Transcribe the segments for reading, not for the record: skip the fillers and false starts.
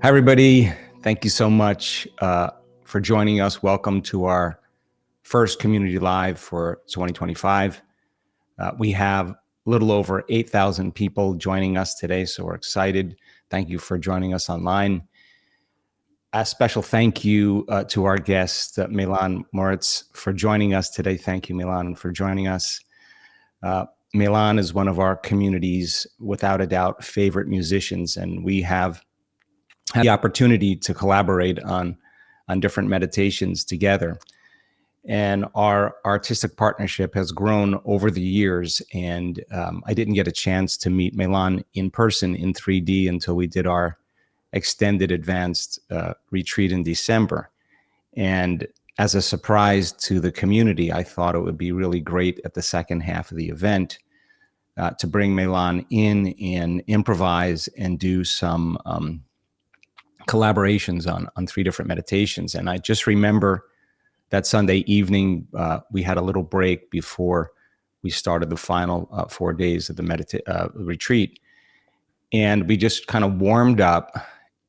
Hi, everybody. Thank you so much for joining us. Welcome to our first community live for 2025. We have a little over 8,000 people joining us today, so we're excited. Thank you for joining us online. A special thank you to our guest, Mei-lan Maurits, for joining us today. Thank you, Mei-lan, for joining us. Mei-lan is one of our community's, without a doubt, favorite musicians, and we have had the opportunity to collaborate on different meditations together. And our artistic partnership has grown over the years. And I didn't get a chance to meet Mei-lan in person in 3D until we did our extended advanced retreat in December. And as a surprise to the community, I thought it would be really great at the second half of the event to bring Mei-lan in and improvise and do some collaborations on three different meditations. And I just remember that Sunday evening, we had a little break before we started the final 4 days of the retreat. And we just kind of warmed up.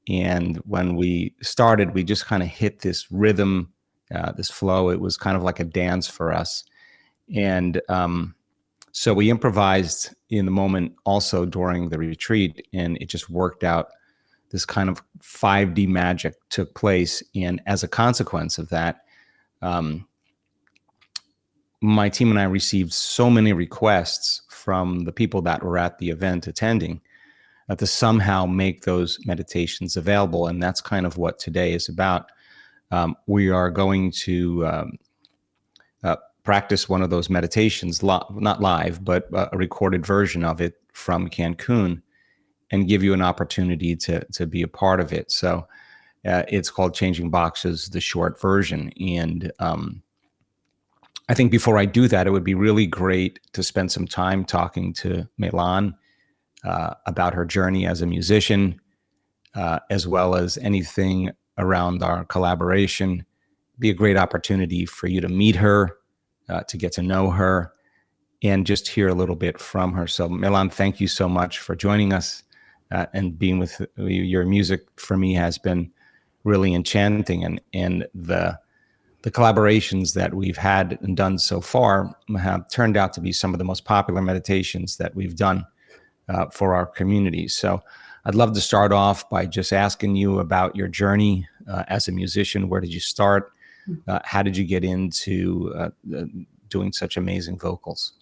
And when we started, we just kind of hit this rhythm, this flow. It was kind of like a dance for us. And so we improvised in the moment also during the retreat, and it just worked out. This kind of 5D magic took place. And as a consequence of that, my team and I received so many requests from the people that were at the event attending to somehow make those meditations available. And that's kind of what today is about. We are going to practice one of those meditations, not live, but a recorded version of it from Cancun, and give you an opportunity to be a part of it. So it's called Changing Boxes, the short version. And I think before I do that, it would be really great to spend some time talking to Mei-lan about her journey as a musician, as well as anything around our collaboration. Be a great opportunity for you to meet her, to get to know her, and just hear a little bit from her. So Mei-lan, thank you so much for joining us. And being with your music for me has been really enchanting, and the collaborations that we've had and done so far have turned out to be some of the most popular meditations that we've done for our community. So I'd love to start off by just asking you about your journey as a musician. Where did you start? How did you get into doing such amazing vocals?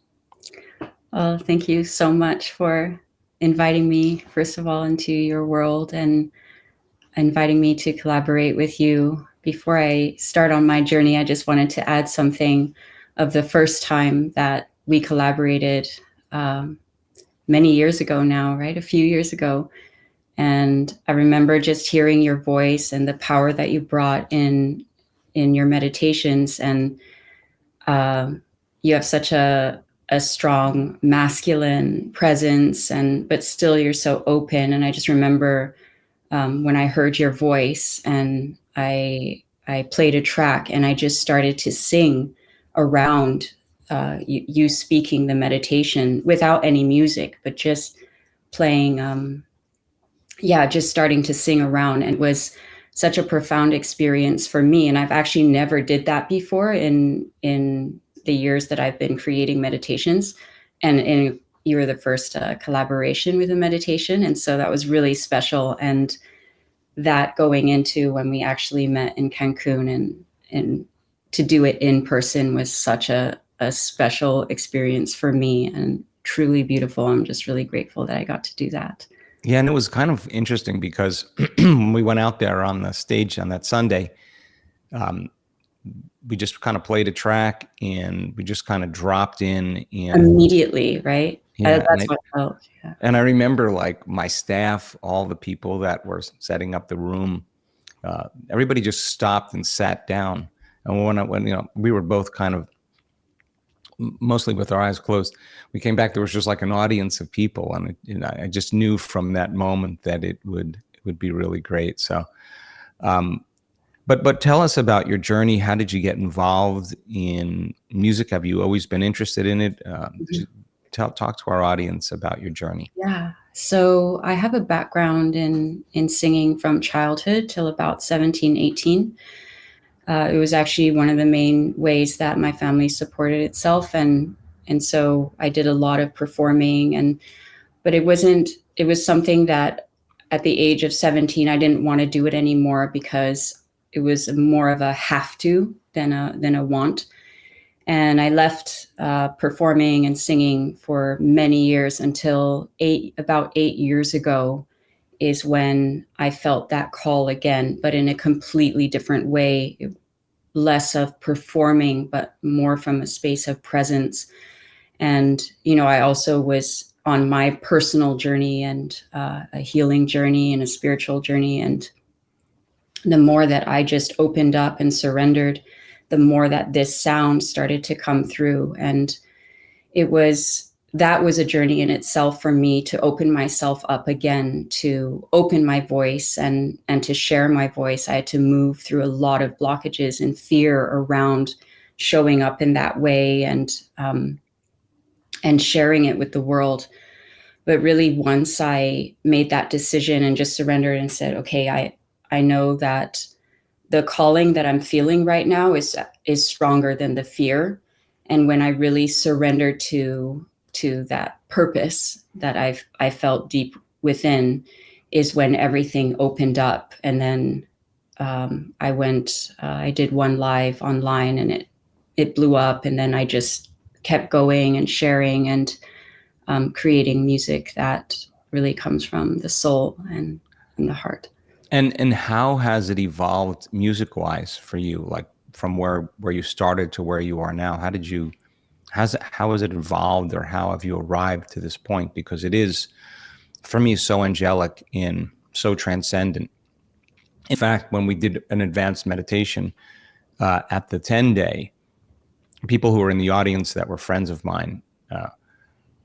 Well, thank you so much for inviting me, first of all, into your world and inviting me to collaborate with you. Before I start on my journey, I just wanted to add something of the first time that we collaborated many years ago now, right? A few years ago. And I remember just hearing your voice and the power that you brought in your meditations. And you have such a strong masculine presence, but still you're so open. And I just remember when I heard your voice and I played a track and I just started to sing around you speaking the meditation without any music, but just playing, just starting to sing around. And it was such a profound experience for me. And I've actually never did that before in the years that I've been creating meditations, and you were the first collaboration with a meditation. And so that was really special. And that going into when we actually met in Cancun and to do it in person was such a special experience for me and truly beautiful. I'm just really grateful that I got to do that. Yeah, and it was kind of interesting because when we went out there on the stage on that Sunday, we just kind of played a track and we just kind of dropped in and immediately, right? Yeah, that's what I felt. Yeah. And I remember like my staff, all the people that were setting up the room, everybody just stopped and sat down. And when we were both kind of mostly with our eyes closed, we came back, there was just like an audience of people, and I just knew from that moment that it would be really great. So But tell us about your journey. How did you get involved in music? Have you always been interested in it? Talk to our audience about your journey. So I have a background in singing from childhood till about 17, 18. It was actually one of the main ways that my family supported itself. And so I did a lot of performing, but it was something that at the age of 17, I didn't want to do it anymore because it was more of a have to than a want. And I left performing and singing for many years until about 8 years ago is when I felt that call again, but in a completely different way, less of performing, but more from a space of presence. And, I also was on my personal journey and a healing journey and a spiritual journey. And the more that I just opened up and surrendered, the more that this sound started to come through. And that was a journey in itself for me, to open myself up again, to open my voice and to share my voice. I had to move through a lot of blockages and fear around showing up in that way and sharing it with the world. But really, once I made that decision and just surrendered and said, okay, I know that the calling that I'm feeling right now is stronger than the fear. And when I really surrendered to that purpose that I felt deep within, is when everything opened up. And then I did one live online, and it blew up. And then I just kept going and sharing and creating music that really comes from the soul and the heart. And how has it evolved music-wise for you? Like from where you started to where you are now? How has it evolved, or how have you arrived to this point? Because it is, for me, so angelic and so transcendent. In fact, when we did an advanced meditation at the 10-day, people who were in the audience that were friends of mine,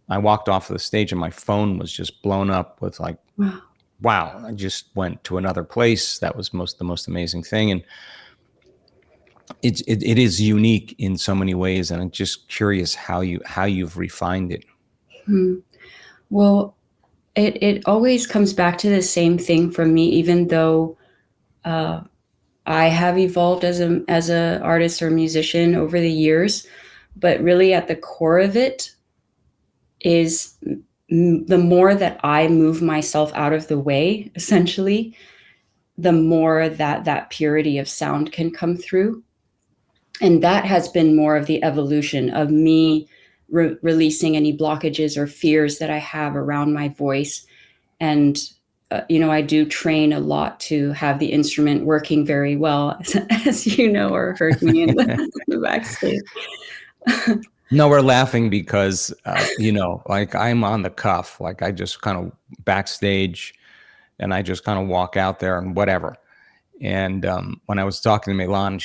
I walked off of the stage and my phone was just blown up with like, wow, I just went to another place. That was the most amazing thing. And it is unique in so many ways. And I'm just curious how you've refined it. Well, it always comes back to the same thing for me, even though I have evolved as a artist or musician over the years. But really at the core of it is the more that I move myself out of the way, essentially, the more that purity of sound can come through. And that has been more of the evolution of me releasing any blockages or fears that I have around my voice. And, I do train a lot to have the instrument working very well, as you know, or heard me in the backstage. No, we're laughing because, like I'm on the cuff, like I just kind of backstage and I just kind of walk out there and whatever. And when I was talking to Mei-lan,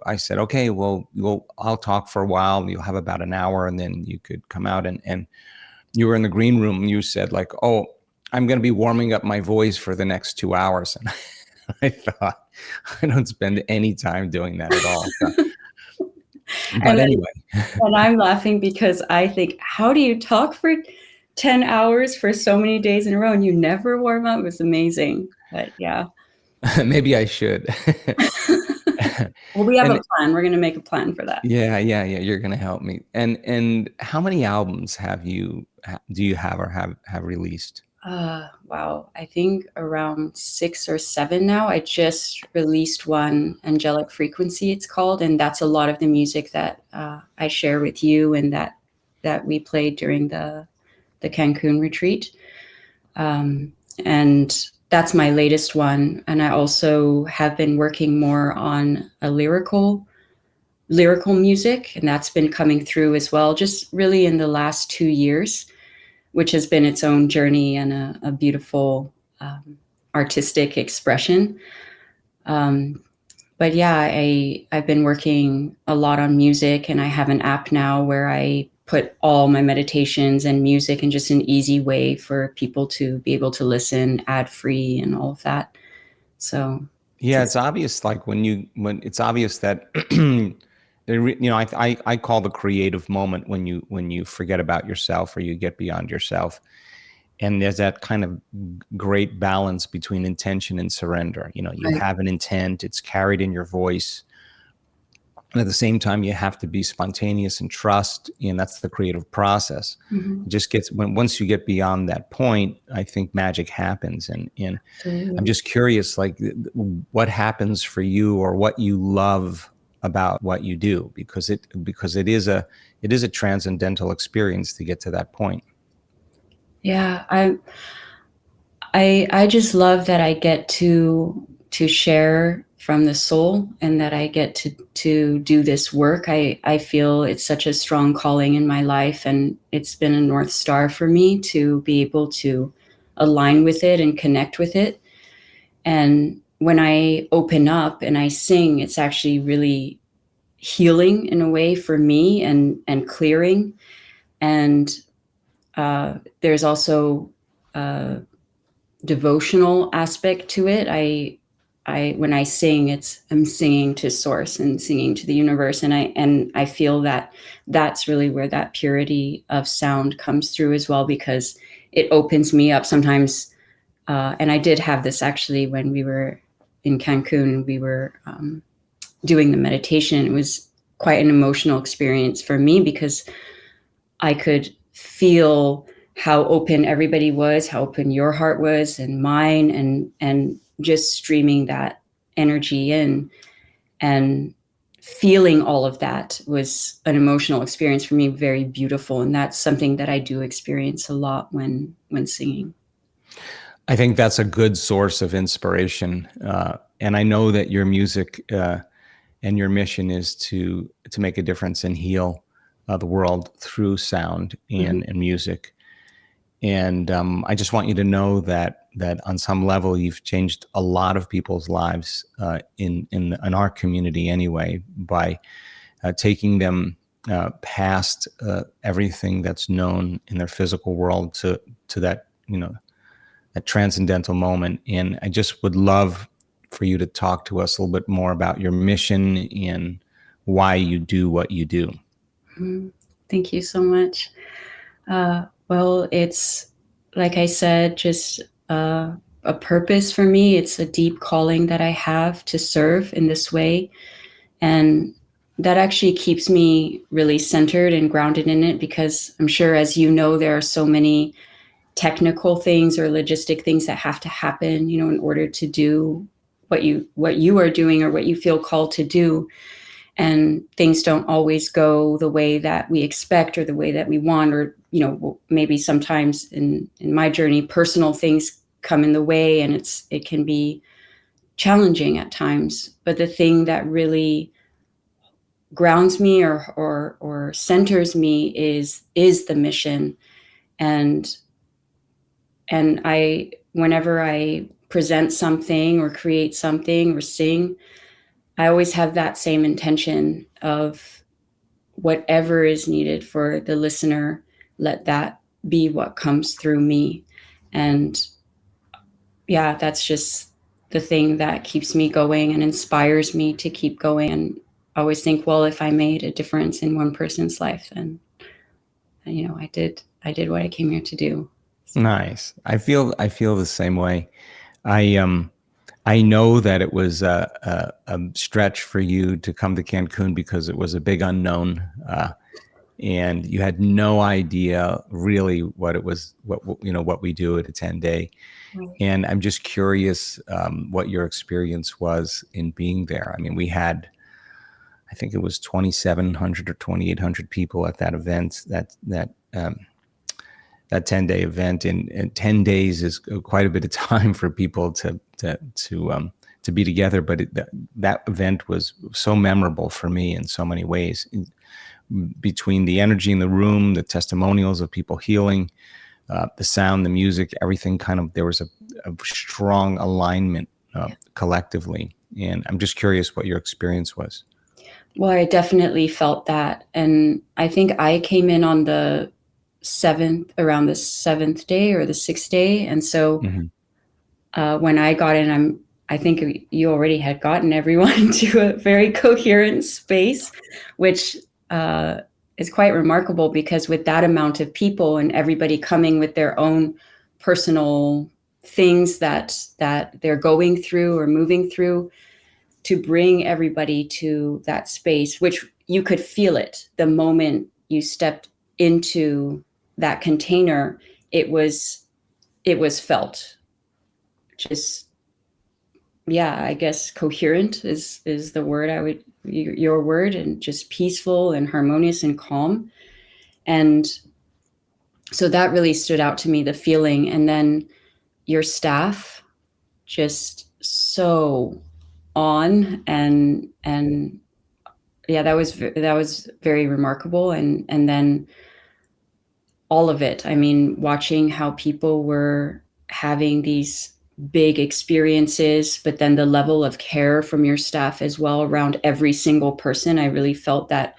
I said, okay, well, I'll talk for a while. You'll have about an hour and then you could come out. And you were in the green room and you said like, oh, I'm going to be warming up my voice for the next 2 hours. And I thought, I don't spend any time doing that at all. So. But anyway. And I'm laughing because I think, how do you talk for 10 hours for so many days in a row and you never warm up? It was amazing. But yeah. Maybe I should. Well, we have a plan. We're going to make a plan for that. Yeah. You're going to help me. And how many albums do you have or have released? Wow. I think around 6 or 7 now. I just released one, Angelic Frequency, it's called. And that's a lot of the music that I share with you and that we played during the Cancún retreat. And that's my latest one. And I also have been working more on a lyrical music, and that's been coming through as well, just really in the last 2 years, which has been its own journey and a beautiful artistic expression. But yeah, I've been working a lot on music, and I have an app now where I put all my meditations and music in just an easy way for people to be able to listen ad-free and all of that. So yeah, it's obvious. Like when it's obvious that I call the creative moment when you forget about yourself or you get beyond yourself. And there's that kind of great balance between intention and surrender. You know, you Right. have an intent, it's carried in your voice. And at the same time, you have to be spontaneous and trust, and that's the creative process. Mhm. It just gets once you get beyond that point, I think magic happens. And I'm Absolutely. just curious, like, what happens for you, or what you love about what you do, because it is a transcendental experience to get to that point. Yeah, I just love that I get to share from the soul, and that I get to do this work. I feel it's such a strong calling in my life, and it's been a North Star for me to be able to align with it and connect with it. And when I open up and I sing, it's actually really healing in a way for me, and clearing. And there's also devotional aspect to it. I when I sing, I'm singing to source and singing to the universe, and I feel that that's really where that purity of sound comes through as well, because it opens me up sometimes. And I did have this actually when we were in Cancun. We were doing the meditation. It was quite an emotional experience for me, because I could feel how open everybody was, how open your heart was and mine, and just streaming that energy in, and feeling all of that was an emotional experience for me, very beautiful. And that's something that I do experience a lot when singing. I think that's a good source of inspiration, and I know that your music and your mission is to make a difference and heal the world through sound Mm-hmm. and music. And I just want you to know that on some level you've changed a lot of people's lives in our community anyway, by taking them past everything that's known in their physical world to that, you know, that transcendental moment. And I just would love for you to talk to us a little bit more about your mission and why you do what you do. Mm-hmm. Thank you so much. Well, it's like I said, just a purpose for me. It's a deep calling that I have to serve in this way. And that actually keeps me really centered and grounded in it, because I'm sure, as you know, there are so many technical things or logistic things that have to happen, in order to do what you are doing, or what you feel called to do. And things don't always go the way that we expect, or the way that we want, or maybe sometimes in my journey, personal things come in the way, and it can be challenging at times. But the thing that really grounds me, or centers me, is the mission. And and I whenever I present something, or create something, or sing, I always have that same intention of whatever is needed for the listener, let that be what comes through me. And yeah, that's just the thing that keeps me going and inspires me to keep going. And I always think, well, if I made a difference in one person's life, then I did what I came here to do. Nice. I feel the same way. I I know that it was a stretch for you to come to Cancun because it was a big unknown, and you had no idea really what it was, what we do at a 10-day. Right. And I'm just curious what your experience was in being there. I mean, we had, I think it was 2,700 or 2,800 people at that event. That 10-day event, and 10 days is quite a bit of time for people to be together. But that event was so memorable for me in so many ways. Between the energy in the room, the testimonials of people healing, the sound, the music, everything there was a strong alignment Yeah. collectively. And I'm just curious what your experience was. Well, I definitely felt that. And I think I came in on around the seventh day or the sixth day. And so Mhm. when I got in, I think you already had gotten everyone to a very coherent space, which is quite remarkable, because with that amount of people and everybody coming with their own personal things that they're going through or moving through, to bring everybody to that space, which you could feel it the moment you stepped into that container. It was felt. Just, yeah, I guess coherent is the word I would, your word, and just peaceful and harmonious and calm. And so that really stood out to me, the feeling. And then your staff, just so on, and yeah, that was very remarkable. And then all of it, I mean, watching how people were having these big experiences, but then the level of care from your staff as well around every single person, I really felt that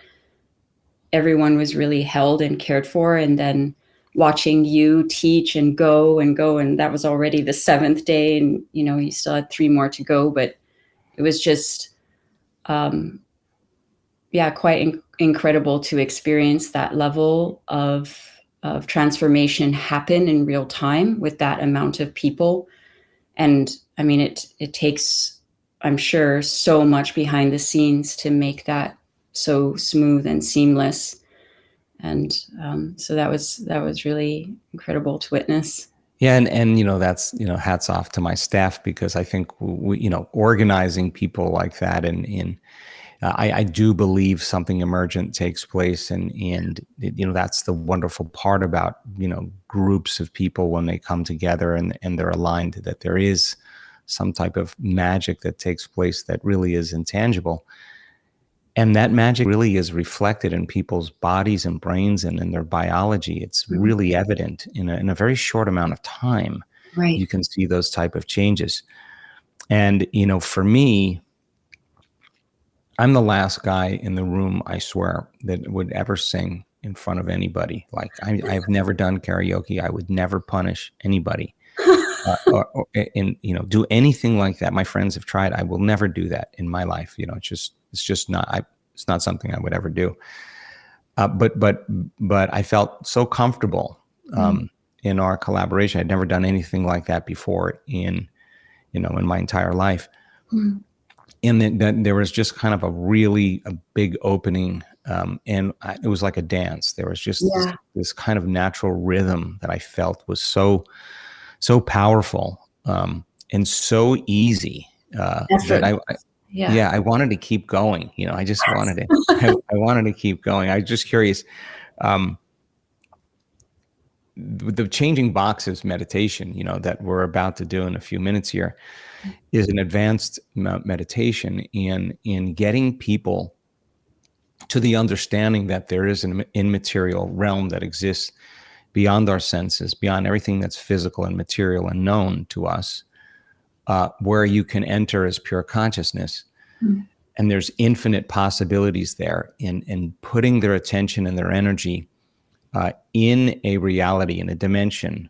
everyone was really held and cared for. And then watching you teach and go, and that was already the 7th day, and you still had 3 more to go, but it was just quite incredible to experience that level of transformation happen in real time with that amount of people. And I mean, it takes, I'm sure, so much behind the scenes to make that so smooth and seamless. And so that was really incredible to witness. Yeah, and that's hats off to my staff, because I think organizing people like that, and I do believe something emergent takes place, and that's the wonderful part about groups of people when they come together and they're aligned, that there is some type of magic that takes place that really is intangible. And that magic really is reflected in people's bodies and brains and in their biology. It's really evident in a very short amount of time. Right. You can see those type of changes. And, for me, I'm the last guy in the room, I swear, that would ever sing in front of anybody. Like, I've never done karaoke. I would never punish anybody or do anything like that. My friends have tried. I will never do that in my life. It's just not. It's not something I would ever do. But I felt so comfortable in our collaboration. I'd never done anything like that before in my entire life. And then there was just kind of a big opening, and it was like a dance. There was just this kind of natural rhythm that I felt was so powerful, and so easy, that I wanted to keep going. I just wanted to. I wanted to keep going. I was just curious. The changing boxes meditation, that we're about to do in a few minutes here, is an advanced meditation in getting people to the understanding that there is an immaterial realm that exists beyond our senses, beyond everything that's physical and material and known to us, where you can enter as pure consciousness. And there's infinite possibilities there in putting their attention and their energy in a reality, in a dimension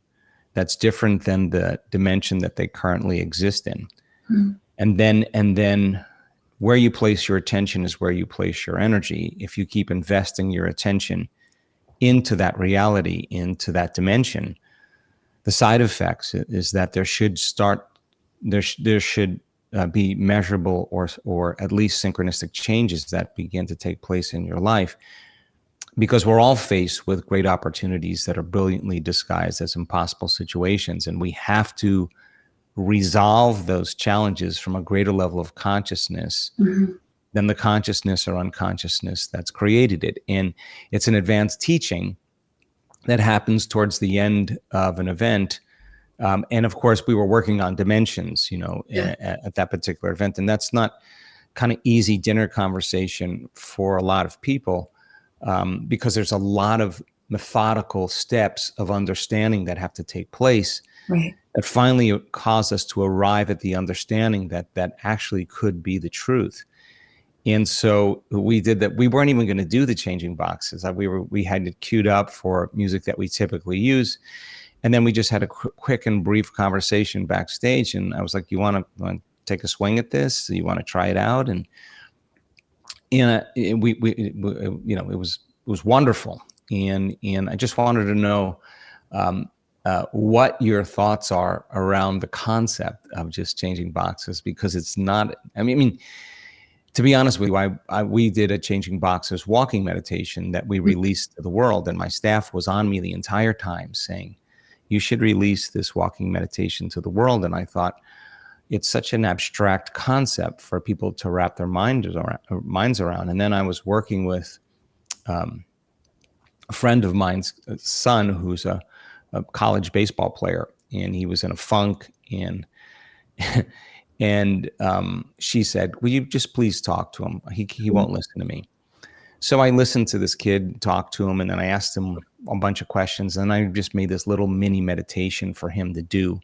that's different than the dimension that they currently exist in. And then where you place your attention is where you place your energy. If you keep investing your attention into that reality, into that dimension, the side effects is that there should be measurable or at least synchronistic changes that begin to take place in your life, because we're all faced with great opportunities that are brilliantly disguised as impossible situations, and we have to resolve those challenges from a greater level of consciousness than the consciousness or unconsciousness that's created it. And it's an advanced teaching that happens towards the end of an event. And of course, we were working on dimensions, at that particular event. And that's not kind of easy dinner conversation for a lot of people, because there's a lot of methodical steps of understanding that have to take place. Right. That finally caused us to arrive at the understanding that actually could be the truth. And so we did that. We weren't even going to do the changing boxes. We had it queued up for music that we typically use. And then we just had a quick and brief conversation backstage. And I was like, you want to take a swing at this? You want to try it out? And it was wonderful. And I just wanted to know, what your thoughts are around the concept of just changing boxes, because it's not, I mean, to be honest with you, we did a changing boxes walking meditation that we released to the world, and my staff was on me the entire time saying, you should release this walking meditation to the world. And I thought, it's such an abstract concept for people to wrap their minds around. And then I was working with a friend of mine's son, who's a college baseball player, and he was in a funk, and and she said, will you just please talk to him? He won't listen to me. So I listened to this kid, talk to him, and then I asked him a bunch of questions, and I just made this little mini meditation for him to do,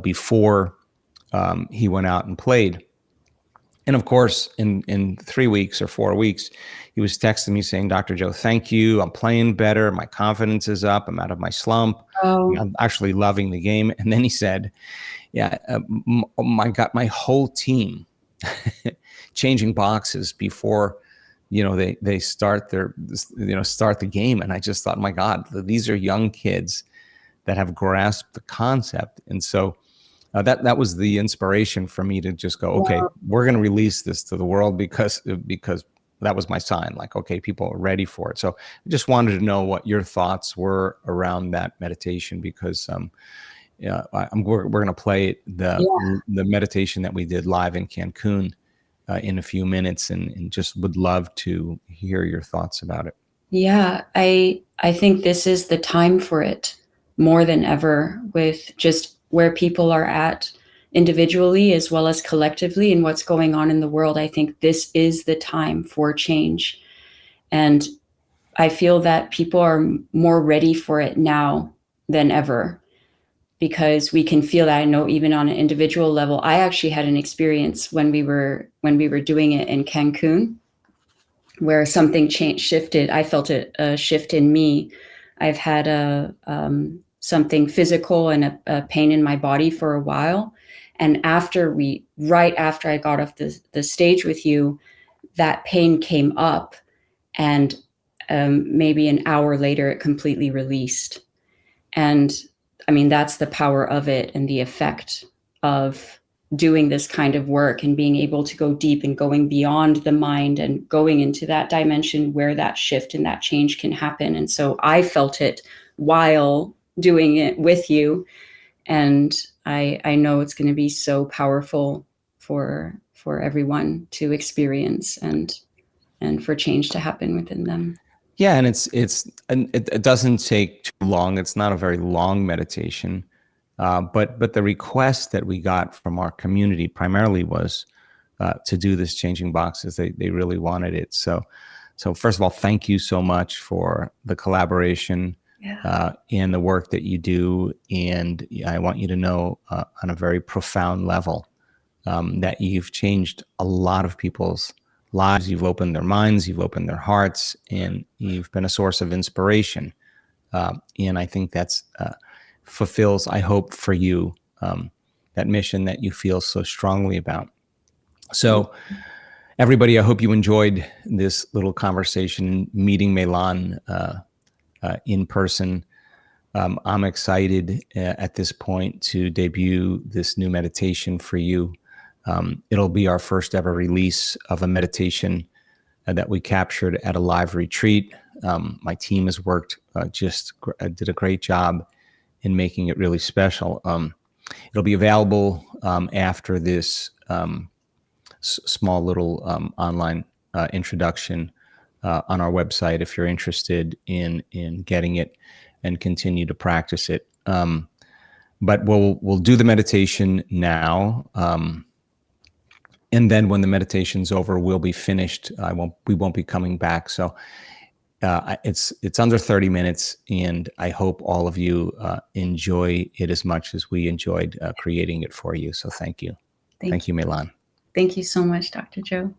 before he went out and played. And of course, in 3 weeks or 4 weeks, he was texting me saying, Dr. Joe, thank you. I'm playing better. My confidence is up. I'm out of my slump. Oh. I'm actually loving the game. And then he said, yeah, my God, my whole team changing boxes before, they start start the game. And I just thought, my God, these are young kids that have grasped the concept. And so that was the inspiration for me to just go, okay, we're going to release this to the world, because that was my sign. Like, okay, people are ready for it. So I just wanted to know what your thoughts were around that meditation, because we're going to play the meditation that we did live in Cancun in a few minutes, and just would love to hear your thoughts about it. Yeah, I think this is the time for it more than ever, with just where people are at individually as well as collectively and what's going on in the world. I think this is the time for change. And I feel that people are more ready for it now than ever, because we can feel that. I know even on an individual level, I actually had an experience when we were doing it in Cancun, where something shifted. I felt a shift in me. I've had something physical and a pain in my body for a while. And right after I got off the stage with you, that pain came up, and maybe an hour later, it completely released. And I mean, that's the power of it, and the effect of doing this kind of work and being able to go deep and going beyond the mind and going into that dimension where that shift and that change can happen. And so I felt it while doing it with you. And I know it's going to be so powerful for everyone to experience, and for change to happen within them. Yeah, and it doesn't take too long. It's not a very long meditation, but the request that we got from our community primarily was to do this changing boxes. They really wanted it. So first of all, thank you so much for the collaboration. And the work that you do. And I want you to know on a very profound level that you've changed a lot of people's lives. You've opened their minds, you've opened their hearts, and you've been a source of inspiration. And I think that's fulfills, I hope, for you, that mission that you feel so strongly about. So everybody, I hope you enjoyed this little conversation, meeting Mei-lan in person. I'm excited at this point to debut this new meditation for you. It'll be our first ever release of a meditation that we captured at a live retreat. My team has worked, did a great job in making it really special. It'll be available after this small little online introduction on our website, if you're interested in getting it and continue to practice it. But we'll do the meditation now, and then when the meditation's over, we'll be finished. We won't be coming back. So it's under 30 minutes, and I hope all of you enjoy it as much as we enjoyed creating it for you. So thank you. Thank you, Mei-lan. Thank you so much, Dr. Joe.